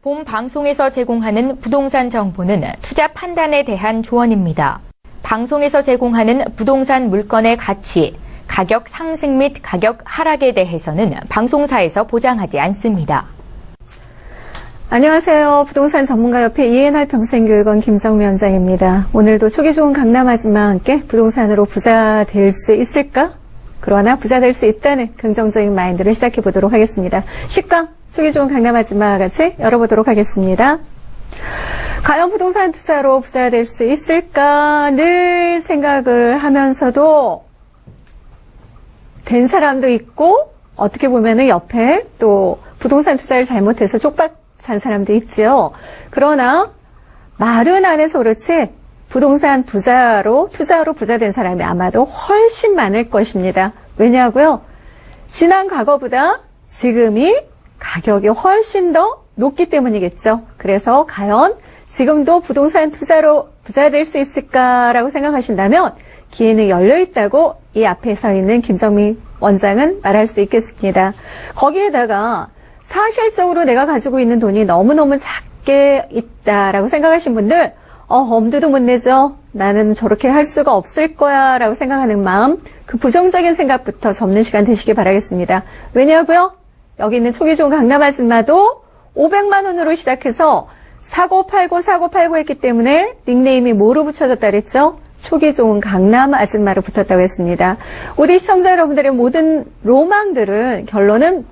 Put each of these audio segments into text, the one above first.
본 방송에서 제공하는 부동산 정보는 투자 판단에 대한 조언입니다. 방송에서 제공하는 부동산 물건의 가치, 가격 상승 및 가격 하락에 대해서는 방송사에서 보장하지 않습니다. 안녕하세요. 부동산 전문가협회 이해날 평생교육원 김정미 원장입니다. 오늘도 초기 좋은 강남 아줌마와 함께 부동산으로 부자 될 수 있을까? 그러나 부자 될 수 있다는 긍정적인 마인드를 시작해 보도록 하겠습니다. 10강 초기 좋은 강남 아줌마와 같이 열어보도록 하겠습니다. 과연 부동산 투자로 부자 될 수 있을까? 늘 생각을 하면서도 된 사람도 있고 어떻게 보면은 옆에 또 부동산 투자를 잘못해서 쪽박 산 사람도 있죠. 그러나 말은 안 해서 그렇지 부동산 투자로 부자 된 사람이 아마도 훨씬 많을 것입니다. 왜냐고요? 지난 과거보다 지금이 가격이 훨씬 더 높기 때문이겠죠. 그래서 과연 지금도 부동산 투자로 부자 될 수 있을까라고 생각하신다면 기회는 열려 있다고 이 앞에 서 있는 김정미 원장은 말할 수 있겠습니다. 거기에다가 사실적으로 내가 가지고 있는 돈이 너무너무 작게 있다라고 생각하신 분들, 엄두도 못 내죠. 나는 저렇게 할 수가 없을 거야 라고 생각하는 마음, 그 부정적인 생각부터 접는 시간 되시길 바라겠습니다. 왜냐고요? 여기 있는 초기 좋은 강남 아줌마도 500만 원으로 시작해서 사고 팔고 했기 때문에 닉네임이 뭐로 붙여졌다 그랬죠? 초기 좋은 강남 아줌마로 붙었다고 했습니다. 우리 시청자 여러분들의 모든 로망들은 결론은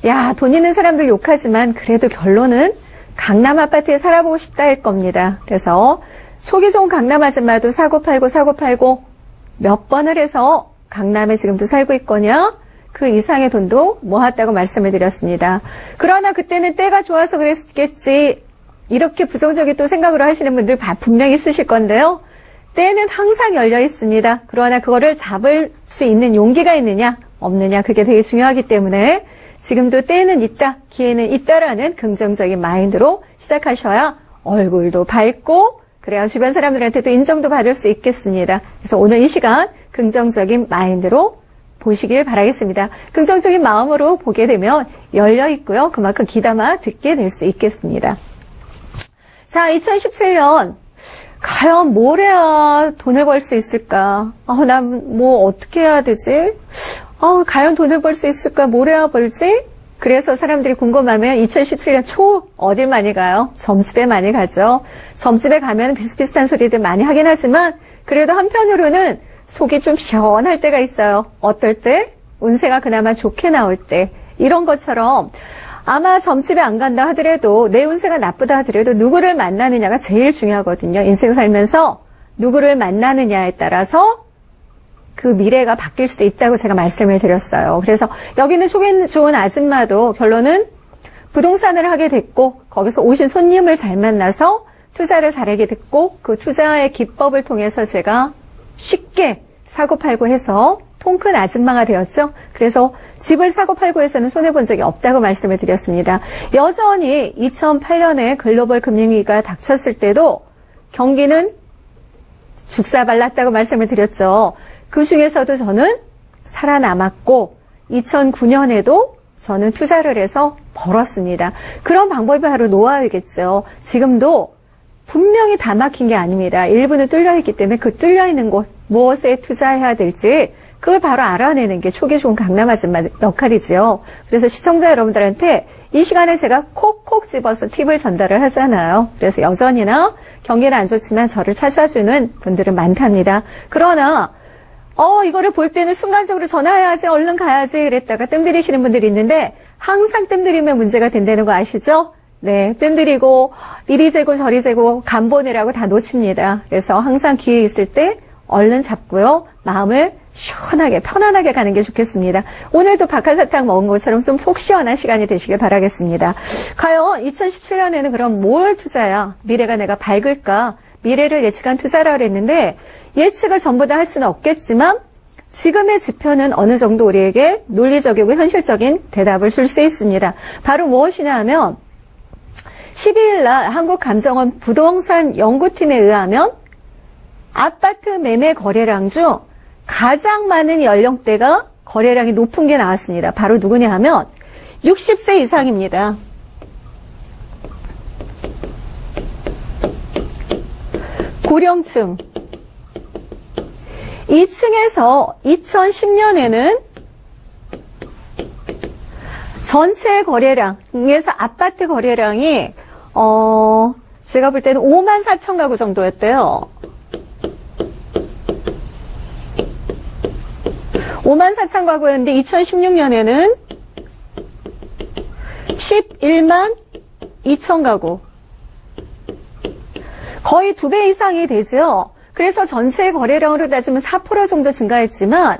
야, 돈 있는 사람들 욕하지만 그래도 결론은 강남 아파트에 살아보고 싶다 할 겁니다. 그래서 초기 좋은 강남 아줌마도 사고 팔고 몇 번을 해서 강남에 지금도 살고 있거냐? 그 이상의 돈도 모았다고 말씀을 드렸습니다. 그러나 그때는 때가 좋아서 그랬겠지. 이렇게 부정적인 또 생각으로 하시는 분들 분명히 있으실 건데요. 때는 항상 열려 있습니다. 그러나 그거를 잡을 수 있는 용기가 있느냐, 없느냐, 그게 되게 중요하기 때문에 지금도 때는 있다, 기회는 있다라는 긍정적인 마인드로 시작하셔야 얼굴도 밝고 그래야 주변 사람들한테도 인정도 받을 수 있겠습니다. 그래서 오늘 이 시간 긍정적인 마인드로 보시길 바라겠습니다. 긍정적인 마음으로 보게 되면 열려 있고요. 그만큼 귀담아 듣게 될 수 있겠습니다. 자, 2017년 과연 뭘 해야 돈을 벌 수 있을까? 난 뭐 어떻게 해야 되지? 과연 돈을 벌 수 있을까? 뭘 해야 벌지? 그래서 사람들이 궁금하면 2017년 초 어딜 많이 가요? 점집에 많이 가죠. 점집에 가면 비슷비슷한 소리들 많이 하긴 하지만 그래도 한편으로는 속이 좀 시원할 때가 있어요. 어떨 때? 운세가 그나마 좋게 나올 때. 이런 것처럼 아마 점집에 안 간다 하더라도 내 운세가 나쁘다 하더라도 누구를 만나느냐가 제일 중요하거든요. 인생 살면서 누구를 만나느냐에 따라서 그 미래가 바뀔 수도 있다고 제가 말씀을 드렸어요. 그래서 여기는 속이 좋은 아줌마도 결론은 부동산을 하게 됐고 거기서 오신 손님을 잘 만나서 투자를 잘하게 됐고 그 투자의 기법을 통해서 제가 쉽게 사고 팔고 해서 통큰 아줌마가 되었죠. 그래서 집을 사고 팔고 해서는 손해본 적이 없다고 말씀을 드렸습니다. 여전히 2008년에 글로벌 금융위기가 닥쳤을 때도 경기는 죽사발랐다고 말씀을 드렸죠. 그 중에서도 저는 살아남았고 2009년에도 저는 투자를 해서 벌었습니다. 그런 방법이 바로 노하우겠죠. 지금도 분명히 다 막힌 게 아닙니다. 일부는 뚫려있기 때문에 그 뚫려있는 곳 무엇에 투자해야 될지 그걸 바로 알아내는 게 초기 좋은 강남 아줌마 역할이지요. 그래서 시청자 여러분들한테 이 시간에 제가 콕콕 집어서 팁을 전달을 하잖아요. 그래서 여전히나 경기는 안 좋지만 저를 찾아주는 분들은 많답니다. 그러나 이거를 볼 때는 순간적으로 전화해야지 얼른 가야지 그랬다가 뜸들이시는 분들이 있는데 항상 뜸들이면 문제가 된다는 거 아시죠? 네, 뜸들이고 이리 재고 저리 재고 간 보내라고 다 놓칩니다. 그래서 항상 기회 있을 때 얼른 잡고요. 마음을 시원하게 편안하게 가는 게 좋겠습니다. 오늘도 박하사탕 먹은 것처럼 좀 속 시원한 시간이 되시길 바라겠습니다. 과연 2017년에는 그럼 뭘 투자야? 미래가 내가 밝을까? 미래를 예측한 투자라고 했는데 예측을 전부 다 할 수는 없겠지만 지금의 지표는 어느 정도 우리에게 논리적이고 현실적인 대답을 줄 수 있습니다. 바로 무엇이냐 하면 12일 날 한국감정원 부동산 연구팀에 의하면 아파트 매매 거래량 중 가장 많은 연령대가 거래량이 높은 게 나왔습니다. 바로 누구냐 하면 60세 이상입니다. 고령층. 2층에서 2010년에는 전체 거래량에서 아파트 거래량이 제가 볼 때는 5만 4천 가구 정도였대요. 5만 4천 가구였는데 2016년에는 11만 2천 가구. 거의 2배 이상이 되죠. 그래서 전체 거래량으로 따지면 4% 정도 증가했지만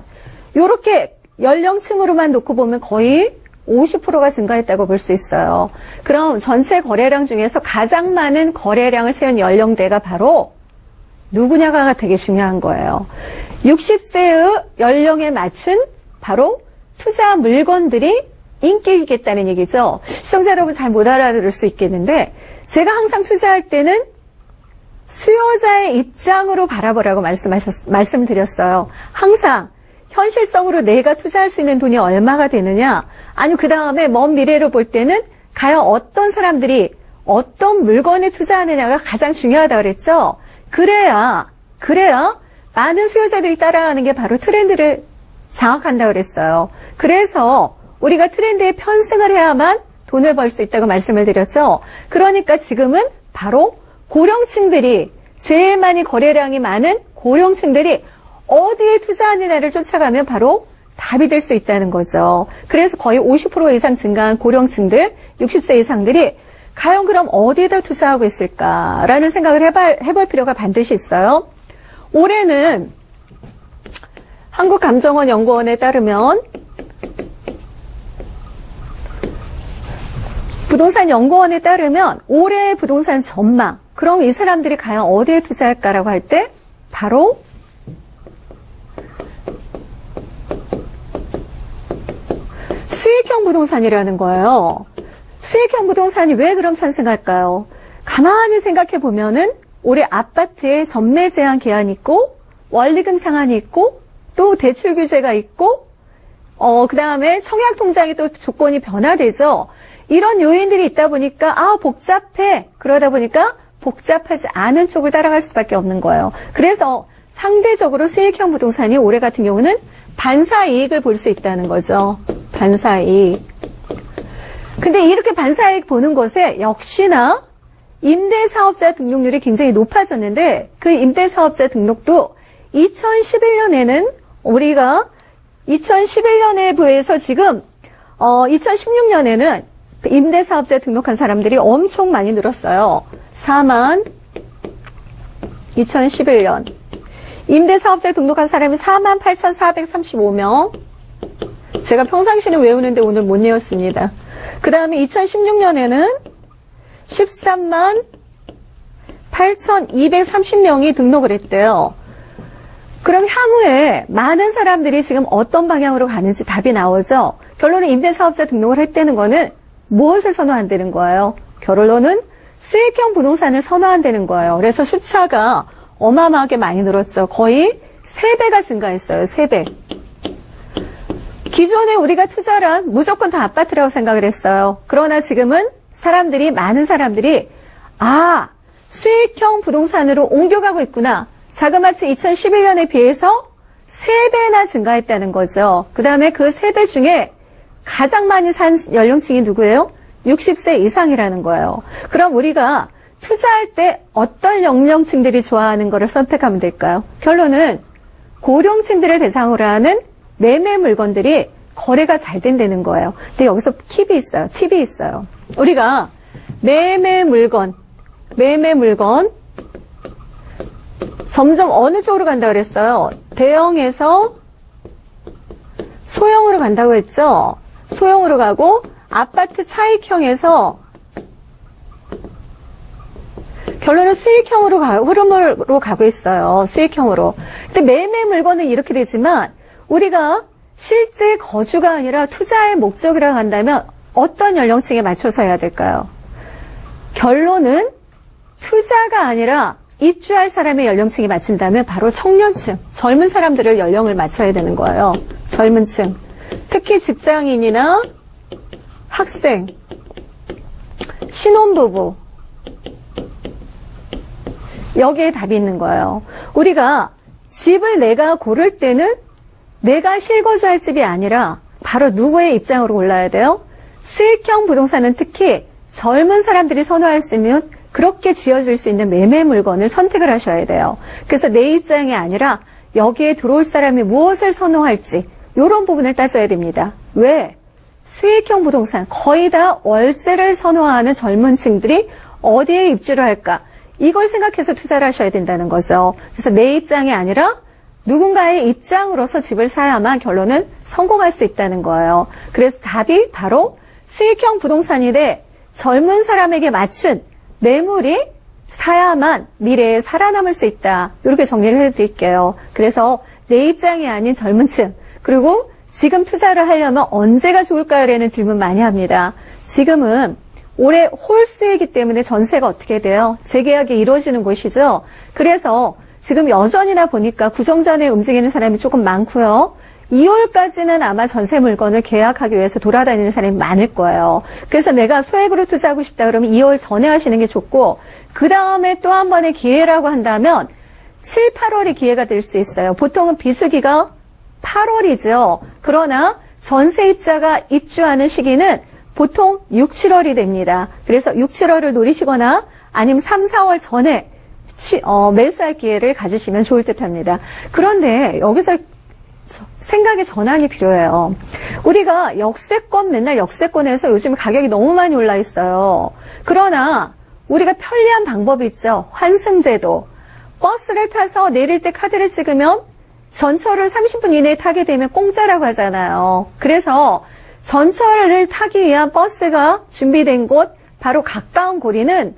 이렇게 연령층으로만 놓고 보면 거의 50%가 증가했다고 볼 수 있어요. 그럼 전체 거래량 중에서 가장 많은 거래량을 채운 연령대가 바로 누구냐가 되게 중요한 거예요. 60세의 연령에 맞춘 바로 투자 물건들이 인기 있겠다는 얘기죠. 시청자 여러분 잘 못 알아들을 수 있겠는데 제가 항상 투자할 때는 수요자의 입장으로 바라보라고 말씀드렸어요. 항상 현실성으로 내가 투자할 수 있는 돈이 얼마가 되느냐, 아니면 그 다음에 먼 미래로 볼 때는 과연 어떤 사람들이 어떤 물건에 투자하느냐가 가장 중요하다고 그랬죠. 그래야 많은 수요자들이 따라가는 게 바로 트렌드를 장악한다고 그랬어요. 그래서 우리가 트렌드에 편승을 해야만 돈을 벌 수 있다고 말씀을 드렸죠. 그러니까 지금은 바로 고령층들이, 제일 많이 거래량이 많은 고령층들이 어디에 투자하느냐를 쫓아가면 바로 답이 될 수 있다는 거죠. 그래서 거의 50% 이상 증가한 고령층들, 60세 이상들이 과연 그럼 어디에다 투자하고 있을까라는 생각을 해볼 필요가 반드시 있어요. 올해는 한국감정원연구원에 따르면 부동산연구원에 따르면 올해의 부동산 전망, 그럼 이 사람들이 과연 어디에 투자할까라고 할 때 바로 수익형 부동산이라는 거예요. 수익형 부동산이 왜 그럼 상승할까요? 가만히 생각해 보면은 올해 아파트에 전매 제한 기한이 있고 원리금 상한이 있고 또 대출 규제가 있고 그 다음에 청약 통장이 또 조건이 변화되죠. 이런 요인들이 있다 보니까 복잡해. 그러다 보니까 복잡하지 않은 쪽을 따라갈 수밖에 없는 거예요. 그래서 상대적으로 수익형 부동산이 올해 같은 경우는 반사이익을 볼 수 있다는 거죠. 반사이익. 근데 이렇게 반사이익 보는 것에 역시나 임대사업자 등록률이 굉장히 높아졌는데 그 임대사업자 등록도 2011년에는 우리가 2011년에 비해서 지금 2016년에는 임대사업자 등록한 사람들이 엄청 많이 늘었어요. 2011년 임대사업자 등록한 사람이 48,435명. 제가 평상시는 외우는데 오늘 못 외웠습니다. 그 다음에 2016년에는 13만 8,230명이 등록을 했대요. 그럼 향후에 많은 사람들이 지금 어떤 방향으로 가는지 답이 나오죠. 결론은 임대사업자 등록을 했다는 거는 무엇을 선호한다는 거예요? 결론은 수익형 부동산을 선호한다는 거예요. 그래서 숫자가 어마어마하게 많이 늘었죠. 거의 3배가 증가했어요. 3배. 기존에 우리가 투자를 한 무조건 다 아파트라고 생각을 했어요. 그러나 지금은 많은 사람들이 수익형 부동산으로 옮겨가고 있구나. 자그마치 2011년에 비해서 3배나 증가했다는 거죠. 그 다음에 그 3배 중에 가장 많이 산 연령층이 누구예요? 60세 이상이라는 거예요. 그럼 우리가 투자할 때 어떤 연령층들이 좋아하는 거를 선택하면 될까요? 결론은 고령층들을 대상으로 하는 매매 물건들이 거래가 잘 된다는 거예요. 근데 여기서 팁이 있어요. 우리가 매매 물건 점점 어느 쪽으로 간다고 그랬어요? 대형에서 소형으로 간다고 했죠? 소형으로 가고 아파트 차익형에서 결론은 수익형으로 흐름으로 가고 있어요. 수익형으로. 근데 매매 물건은 이렇게 되지만 우리가 실제 거주가 아니라 투자의 목적이라고 한다면 어떤 연령층에 맞춰서 해야 될까요? 결론은 투자가 아니라 입주할 사람의 연령층이 맞춘다면 바로 청년층, 젊은 사람들의 연령을 맞춰야 되는 거예요. 젊은 층. 특히 직장인이나 학생, 신혼부부, 여기에 답이 있는 거예요. 우리가 집을 내가 고를 때는 내가 실거주할 집이 아니라 바로 누구의 입장으로 골라야 돼요? 수익형 부동산은 특히 젊은 사람들이 선호할 수 있는 그렇게 지어질 수 있는 매매 물건을 선택을 하셔야 돼요. 그래서 내 입장이 아니라 여기에 들어올 사람이 무엇을 선호할지 이런 부분을 따져야 됩니다. 왜? 수익형 부동산 거의 다 월세를 선호하는 젊은 층들이 어디에 입주를 할까? 이걸 생각해서 투자를 하셔야 된다는 거죠. 그래서 내 입장이 아니라 누군가의 입장으로서 집을 사야만 결론을 성공할 수 있다는 거예요. 그래서 답이 바로 수익형 부동산인데 젊은 사람에게 맞춘 매물이 사야만 미래에 살아남을 수 있다. 이렇게 정리를 해드릴게요. 그래서 내 입장이 아닌 젊은 층 그리고 지금 투자를 하려면 언제가 좋을까요?라는 질문 많이 합니다. 지금은 올해 홀수이기 때문에 전세가 어떻게 돼요? 재계약이 이루어지는 곳이죠. 그래서 지금 여전히나 보니까 구정전에 움직이는 사람이 조금 많고요. 2월까지는 아마 전세 물건을 계약하기 위해서 돌아다니는 사람이 많을 거예요. 그래서 내가 소액으로 투자하고 싶다 그러면 2월 전에 하시는 게 좋고 그 다음에 또 한 번의 기회라고 한다면 7, 8월이 기회가 될 수 있어요. 보통은 비수기가 8월이죠. 그러나 전세입자가 입주하는 시기는 보통 6, 7월이 됩니다. 그래서 6, 7월을 노리시거나 아니면 3, 4월 전에 매수할 기회를 가지시면 좋을 듯합니다. 그런데 여기서 생각의 전환이 필요해요. 우리가 역세권 맨날 역세권에서 요즘 가격이 너무 많이 올라 있어요. 그러나 우리가 편리한 방법이 있죠. 환승제도. 버스를 타서 내릴 때 카드를 찍으면 전철을 30분 이내에 타게 되면 공짜라고 하잖아요. 그래서 전철을 타기 위한 버스가 준비된 곳 바로 가까운 거리는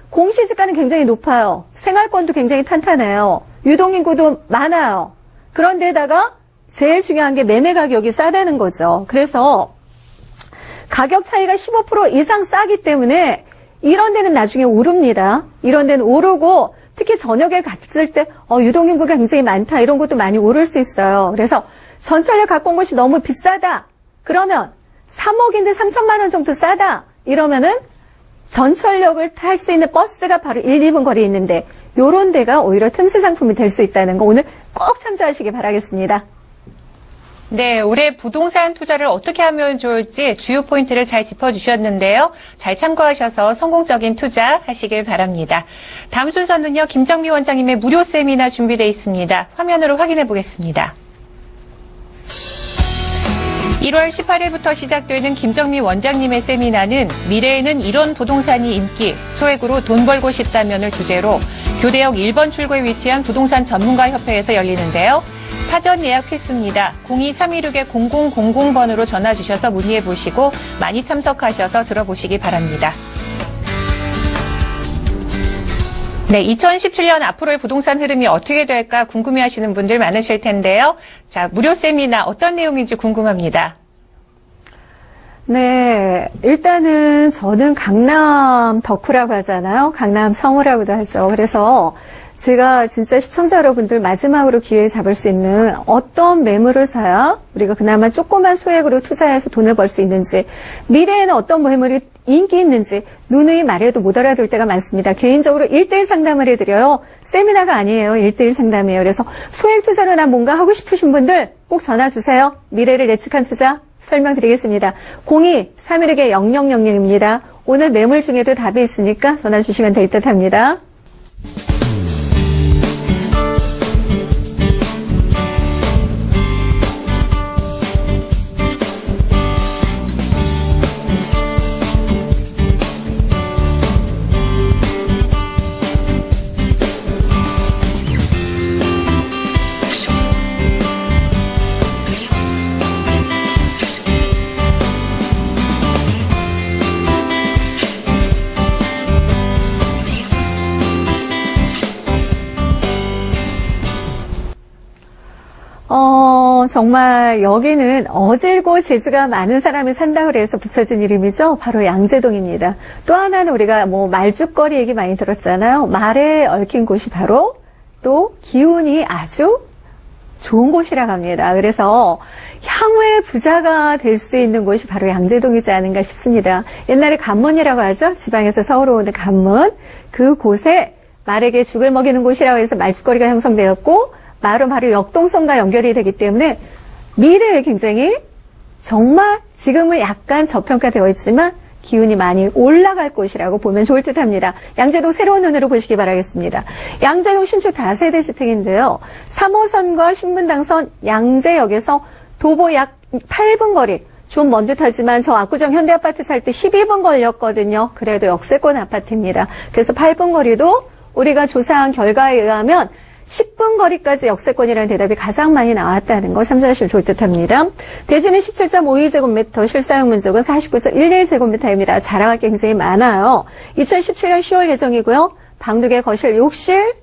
공시지가는 굉장히 높아요. 생활권도 굉장히 탄탄해요. 유동인구도 많아요. 그런데다가 제일 중요한 게 매매 가격이 싸다는 거죠. 그래서 가격 차이가 15% 이상 싸기 때문에 이런 데는 나중에 오릅니다. 이런 데는 오르고 특히 저녁에 갔을 때 유동인구가 굉장히 많다 이런 것도 많이 오를 수 있어요. 그래서 전철역 갖고 온 것이 너무 비싸다. 그러면 3억인데 3천만 원 정도 싸다. 이러면은 전철역을 탈 수 있는 버스가 바로 1, 2분 거리에 있는데 요런 데가 오히려 틈새 상품이 될 수 있다는 거 오늘 꼭 참조하시기 바라겠습니다. 네, 올해 부동산 투자를 어떻게 하면 좋을지 주요 포인트를 잘 짚어주셨는데요. 잘 참고하셔서 성공적인 투자 하시길 바랍니다. 다음 순서는요, 김정미 원장님의 무료 세미나 준비되어 있습니다. 화면으로 확인해 보겠습니다. 1월 18일부터 시작되는 김정미 원장님의 세미나는 미래에는 이런 부동산이 인기, 소액으로 돈 벌고 싶다면을 주제로 교대역 1번 출구에 위치한 부동산 전문가 협회에서 열리는데요. 사전 예약 필수입니다. 02-316-0000번으로 전화 주셔서 문의해 보시고 많이 참석하셔서 들어보시기 바랍니다. 네, 2017년 앞으로의 부동산 흐름이 어떻게 될까 궁금해하시는 분들 많으실 텐데요. 자, 무료 세미나 어떤 내용인지 궁금합니다. 네, 일단은 저는 강남 덕후라고 하잖아요. 강남 성우라고도 하죠. 그래서 제가 진짜 시청자 여러분들 마지막으로 기회 잡을 수 있는 어떤 매물을 사야 우리가 그나마 조그만 소액으로 투자해서 돈을 벌 수 있는지, 미래에는 어떤 매물이 인기 있는지 누누이 말해도 못 알아들 때가 많습니다. 개인적으로 1대1 상담을 해드려요. 세미나가 아니에요. 1대1 상담이에요. 그래서 소액 투자로 난 뭔가 하고 싶으신 분들 꼭 전화 주세요. 미래를 예측한 투자 설명드리겠습니다. 02-316-0000입니다. 오늘 매물 중에도 답이 있으니까 전화 주시면 될 듯합니다. 정말 여기는 어질고 재주가 많은 사람이 산다 그래서 붙여진 이름이죠. 바로 양재동입니다. 또 하나는 우리가 말죽거리 얘기 많이 들었잖아요. 말에 얽힌 곳이 바로 또 기운이 아주 좋은 곳이라고 합니다. 그래서 향후에 부자가 될 수 있는 곳이 바로 양재동이지 않은가 싶습니다. 옛날에 관문이라고 하죠. 지방에서 서울 오는 관문. 그곳에 말에게 죽을 먹이는 곳이라고 해서 말죽거리가 형성되었고 말은 바로 역동성과 연결이 되기 때문에 미래에 굉장히 정말 지금은 약간 저평가되어 있지만 기운이 많이 올라갈 곳이라고 보면 좋을 듯합니다. 양재동 새로운 눈으로 보시기 바라겠습니다. 양재동 신축 다세대 주택인데요. 3호선과 신분당선 양재역에서 도보 약 8분 거리. 좀 먼 듯하지만 저 압구정 현대아파트 살 때 12분 걸렸거든요. 그래도 역세권 아파트입니다. 그래서 8분 거리도 우리가 조사한 결과에 의하면 10분 거리까지 역세권이라는 대답이 가장 많이 나왔다는 거 참조하시면 좋을 듯합니다. 대지는 17.52제곱미터, 실사용 면적은 49.11제곱미터입니다. 자랑할 게 굉장히 많아요. 2017년 10월 예정이고요. 방 2개, 거실, 욕실,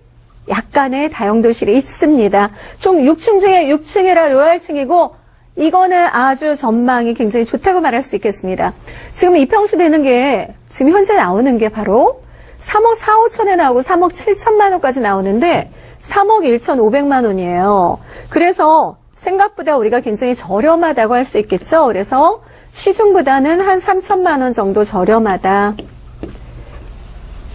약간의 다용도실이 있습니다. 총 6층 중에 6층이라 로얄층이고 이거는 아주 전망이 굉장히 좋다고 말할 수 있겠습니다. 지금 이평수 되는 게 지금 현재 나오는 게 바로 3억 4, 5천에 나오고 3억 7천만 원까지 나오는데 3억 1,500만 원이에요. 그래서 생각보다 우리가 굉장히 저렴하다고 할 수 있겠죠. 그래서 시중보다는 한 3천만 원 정도 저렴하다.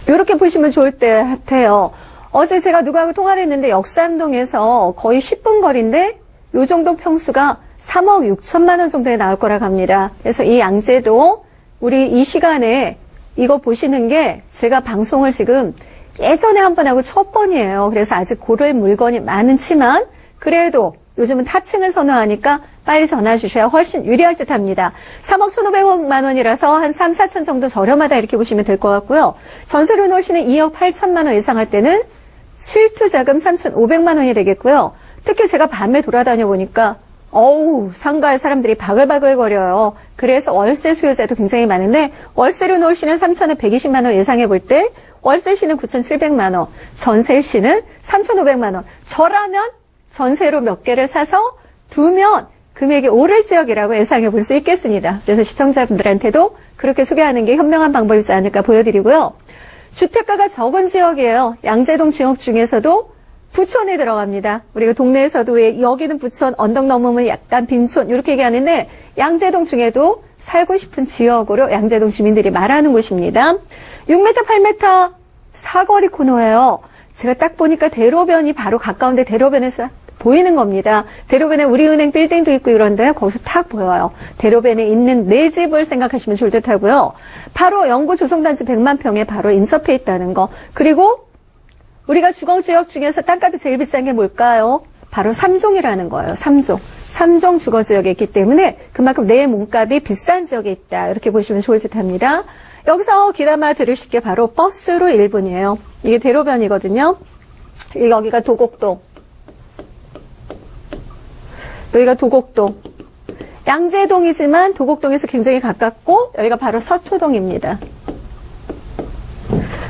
이렇게 보시면 좋을 것 같아요. 어제 제가 누구하고 통화를 했는데 역삼동에서 거의 10분 거리인데 이 정도 평수가 3억 6천만 원 정도에 나올 거라고 합니다. 그래서 이 양재도 우리 이 시간에 이거 보시는 게 제가 방송을 지금 예전에 한 번 하고 첫 번이에요. 그래서 아직 고를 물건이 많지만 그래도 요즘은 타층을 선호하니까 빨리 전화 주셔야 훨씬 유리할 듯 합니다. 3억 1,500만 원이라서 한 3, 4천 정도 저렴하다 이렇게 보시면 될 것 같고요. 전세로 놓으시는 2억 8천만 원 예상할 때는 실투자금 3,500만 원이 되겠고요. 특히 제가 밤에 돌아다녀 보니까 상가에 사람들이 바글바글 거려요. 그래서 월세 수요자도 굉장히 많은데 월세로 놓으시는 3,120만 원 예상해 볼 때 월세시는 9,700만 원, 전세시는 3,500만 원. 저라면 전세로 몇 개를 사서 두면 금액이 오를 지역이라고 예상해 볼 수 있겠습니다. 그래서 시청자분들한테도 그렇게 소개하는 게 현명한 방법이지 않을까 보여드리고요. 주택가가 적은 지역이에요. 양재동 지역 중에서도 부촌에 들어갑니다. 우리가 동네에서도 왜 여기는 부촌, 언덕 넘으면 약간 빈촌 이렇게 얘기하는데 양재동 중에도 살고 싶은 지역으로 양재동 주민들이 말하는 곳입니다. 6m, 8m 사거리 코너예요. 제가 딱 보니까 대로변이 바로 가까운데 대로변에서 보이는 겁니다. 대로변에 우리은행 빌딩도 있고 이런데 거기서 탁 보여요. 대로변에 있는 내 집을 생각하시면 좋을 듯 하고요. 바로 영구 조성단지 100만 평에 바로 인접해 있다는 거. 그리고 우리가 주거지역 중에서 땅값이 제일 비싼 게 뭘까요? 바로 3종이라는 거예요. 3종. 3종 주거지역에 있기 때문에 그만큼 내 몸값이 비싼 지역에 있다. 이렇게 보시면 좋을 듯 합니다. 여기서 귀담아 들으실 게 바로 버스로 1분이에요. 이게 대로변이거든요. 여기가 도곡동. 여기가 도곡동. 양재동이지만 도곡동에서 굉장히 가깝고 여기가 바로 서초동입니다.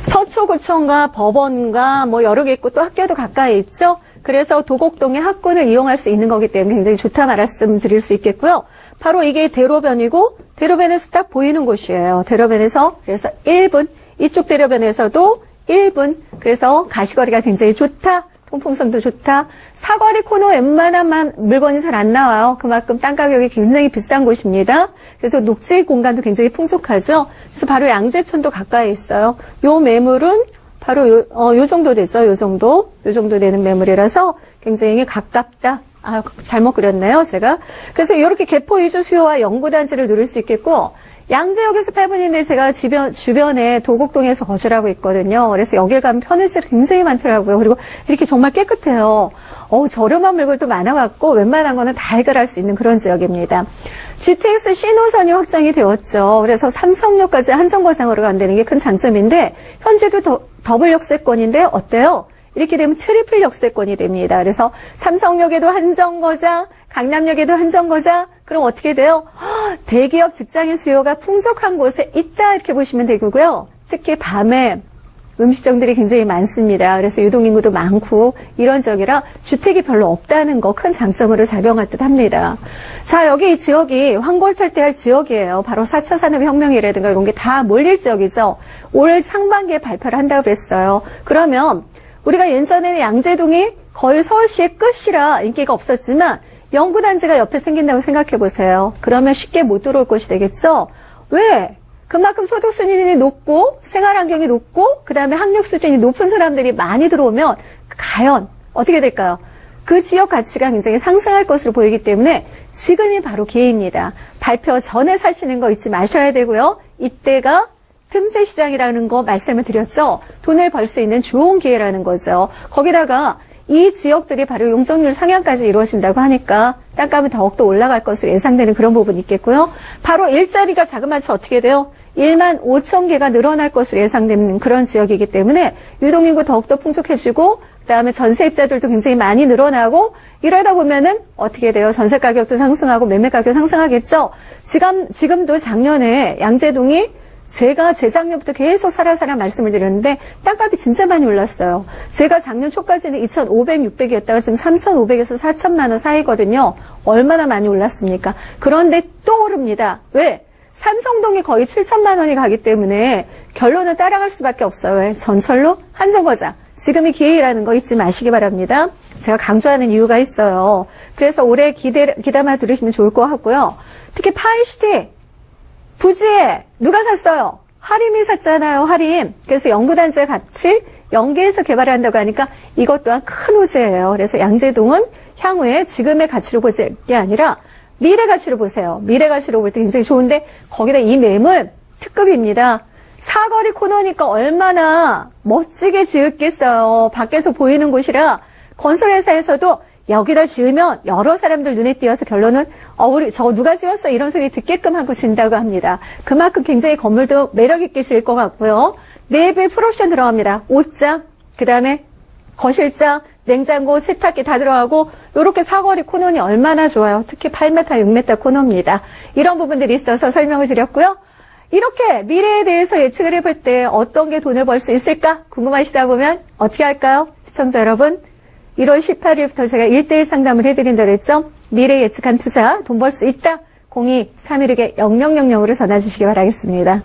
서초구청과 법원과 뭐 여러 개 있고 또 학교도 가까이 있죠. 그래서 도곡동의 학군을 이용할 수 있는 거기 때문에 굉장히 좋다 말씀드릴 수 있겠고요. 바로 이게 대로변이고 대로변에서 딱 보이는 곳이에요. 대로변에서 그래서 1분, 이쪽 대로변에서도 1분. 그래서 가시거리가 굉장히 좋다. 통풍성도 좋다. 사거리 코너 웬만한 물건이 잘 안 나와요. 그만큼 땅 가격이 굉장히 비싼 곳입니다. 그래서 녹지 공간도 굉장히 풍족하죠. 그래서 바로 양재천도 가까이 있어요. 요 매물은 바로 요 정도 되죠. 요 정도 되는 매물이라서 굉장히 가깝다. 잘못 그렸네요, 제가. 그래서 이렇게 개포 위주 수요와 연구단지를 누릴 수 있겠고, 양재역에서 8분인데 제가 주변에 도곡동에서 거주하고 있거든요. 그래서 여길 가면 편의시설이 굉장히 많더라고요. 그리고 이렇게 정말 깨끗해요. 저렴한 물건도 많아갖고 웬만한 거는 다 해결할 수 있는 그런 지역입니다. GTX C노선이 확장이 되었죠. 그래서 삼성역까지 한정거장으로 간다는 게 큰 장점인데, 현재도 더블 역세권인데 어때요? 이렇게 되면 트리플 역세권이 됩니다. 그래서 삼성역에도 한정거장, 강남역에도 한정거장, 그럼 어떻게 돼요? 대기업 직장인 수요가 풍족한 곳에 있다 이렇게 보시면 되고요. 특히 밤에 음식점들이 굉장히 많습니다. 그래서 유동인구도 많고 이런 지역이라 주택이 별로 없다는 거 큰 장점으로 작용할 듯 합니다. 자, 여기 이 지역이 황골탈퇴할 지역이에요. 바로 4차 산업혁명이라든가 이런 게 다 몰릴 지역이죠. 올 상반기에 발표를 한다고 그랬어요. 그러면 우리가 예전에는 양재동이 거의 서울시의 끝이라 인기가 없었지만 연구단지가 옆에 생긴다고 생각해 보세요. 그러면 쉽게 못 들어올 곳이 되겠죠? 왜? 그만큼 소득 수준이 높고 생활 환경이 높고 그다음에 학력 수준이 높은 사람들이 많이 들어오면 과연 어떻게 될까요? 그 지역 가치가 굉장히 상승할 것으로 보이기 때문에 지금이 바로 기회입니다. 발표 전에 사시는 거 잊지 마셔야 되고요. 이때가 틈새 시장이라는 거 말씀을 드렸죠. 돈을 벌 수 있는 좋은 기회라는 거죠. 거기다가 이 지역들이 바로 용적률 상향까지 이루어진다고 하니까 땅값은 더욱더 올라갈 것으로 예상되는 그런 부분이 있겠고요. 바로 일자리가 자그마치 어떻게 돼요? 1만 5천 개가 늘어날 것으로 예상되는 그런 지역이기 때문에 유동인구 더욱더 풍족해지고 그다음에 전세입자들도 굉장히 많이 늘어나고 이러다 보면은 어떻게 돼요? 전세 가격도 상승하고 매매 가격 상승하겠죠? 지금도 작년에 양재동이 제가 재작년부터 계속 살아 말씀을 드렸는데 땅값이 진짜 많이 올랐어요. 제가 작년 초까지는 2,500, 600이었다가 지금 3,500에서 4천만 원 사이거든요. 얼마나 많이 올랐습니까? 그런데 또 오릅니다. 왜? 삼성동이 거의 7천만 원이 가기 때문에 결론은 따라갈 수밖에 없어요. 왜? 전철로 한정거장. 지금이 기회라는 거 잊지 마시기 바랍니다. 제가 강조하는 이유가 있어요. 그래서 올해 기담아 들으시면 좋을 것 같고요. 특히 파이시티. 부지에 누가 샀어요? 하림이 샀잖아요, 하림. 그래서 연구단지와 같이 연계해서 개발한다고 하니까 이것 또한 큰 호재예요. 그래서 양재동은 향후에 지금의 가치로 보지 게 아니라 미래 가치로 보세요. 미래 가치로 볼 때 굉장히 좋은데 거기다 이 매물 특급입니다. 사거리 코너니까 얼마나 멋지게 지었겠어요. 밖에서 보이는 곳이라 건설회사에서도 여기다 지으면 여러 사람들 눈에 띄어서 결론은 우리 저거 누가 지었어? 이런 소리 듣게끔 하고 진다고 합니다. 그만큼 굉장히 건물도 매력 있게 지을 것 같고요. 내부에 풀옵션 들어갑니다. 옷장, 그다음에 거실장, 냉장고, 세탁기 다 들어가고 이렇게 사거리 코너니 얼마나 좋아요. 특히 8m, 6m 코너입니다. 이런 부분들이 있어서 설명을 드렸고요. 이렇게 미래에 대해서 예측을 해볼 때 어떤 게 돈을 벌 수 있을까 궁금하시다 보면 어떻게 할까요? 시청자 여러분. 1월 18일부터 제가 1:1 상담을 해드린다 그랬죠? 미래 예측한 투자, 돈 벌 수 있다. 02-316-0000으로 전화 주시기 바라겠습니다.